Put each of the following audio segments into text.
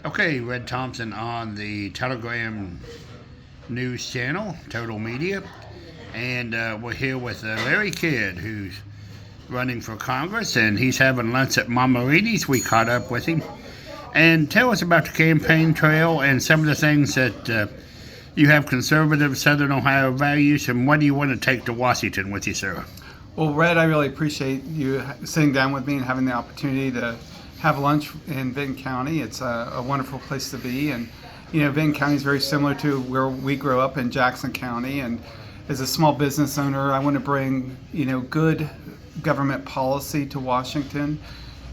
Okay, Red Thompson on the Telegram News channel, Total Media, and we're here with Larry Kidd, who's running for Congress, and he's having lunch at Mama Reedy's. We caught up with him. And tell us about the campaign trail and some of the things that you have conservative Southern Ohio values, and what do you want to take to Washington with you, sir? Well, Red, I really appreciate you sitting down with me and having the opportunity to have lunch in Benton County. It's a wonderful place to be, and Benton County is very similar to where we grew up in Jackson County. And as a small business owner, I want to bring good government policy to Washington.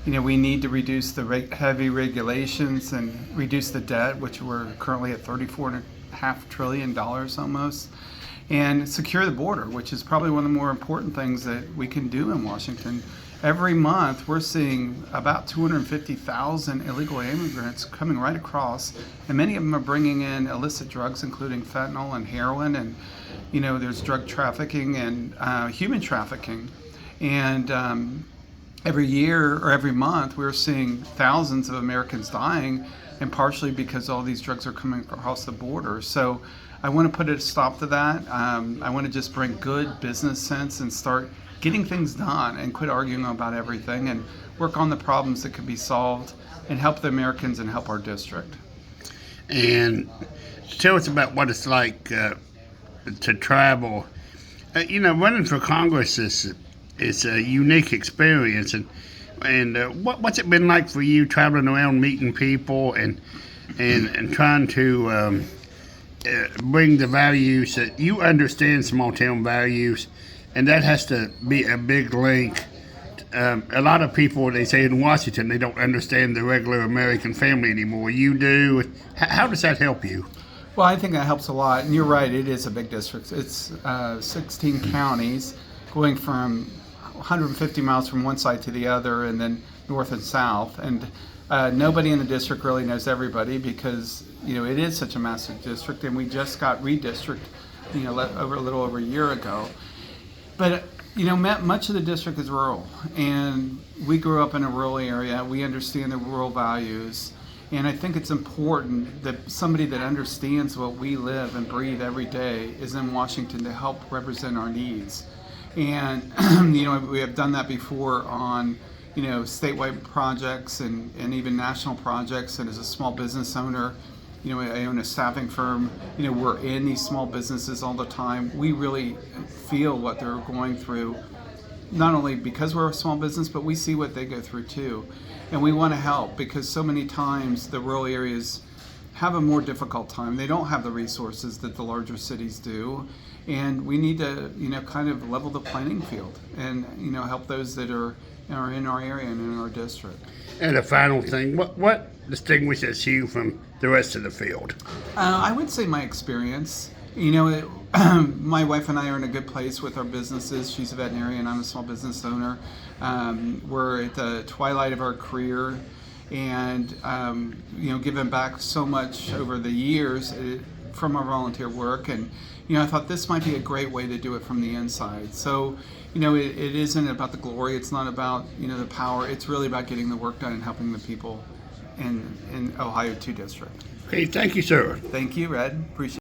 We need to reduce the heavy regulations and reduce the debt, which we're currently at $34.5 trillion almost, and secure the border, which is probably one of the more important things that we can do in Washington. Every month, we're seeing about 250,000 illegal immigrants coming right across, and many of them are bringing in illicit drugs, including fentanyl and heroin, and there's drug trafficking and human trafficking. And every year or every month, we're seeing thousands of Americans dying, and partially because all these drugs are coming across the border. So I want to put a stop to that. I want to just bring good business sense and start getting things done and quit arguing about everything and work on the problems that could be solved and help the Americans and help our district. And tell us about what it's like to travel. Running for Congress is a unique experience, and what's it been like for you traveling around meeting people and trying to bring the values that you understand, small town values, and that has to be a big link. A lot of people, they say in Washington, they don't understand the regular American family anymore. You do. How does that help you? Well, I think that helps a lot, and you're right, it is a big district. It's 16 counties going from 150 miles from one side to the other, and then north and south. And nobody in the district really knows everybody because it is such a massive district, and we just got redistricted a little over a year ago. But much of the district is rural, and we grew up in a rural area. We understand the rural values, and I think it's important that somebody that understands what we live and breathe every day is in Washington to help represent our needs. And we have done that before on statewide projects and even national projects. And as a small business owner, I own a staffing firm. We're in these small businesses all the time. We really feel what they're going through, not only because we're a small business, but we see what they go through too. And we want to help because so many times the rural areas have a more difficult time. They don't have the resources that the larger cities do. And we need to, kind of level the playing field and, help those that are in our area and in our district. And a final thing, what distinguishes you from the rest of the field? I would say my experience. My wife and I are in a good place with our businesses. She's a veterinarian, I'm a small business owner. We're at the twilight of our career, and given back so much over the years from our volunteer work. And I thought this might be a great way to do it from the inside. So it isn't about the glory, it's not about the power, it's really about getting the work done and helping the people in Ohio 2 District. Okay, thank you, sir. Thank you, Red. Appreciate it.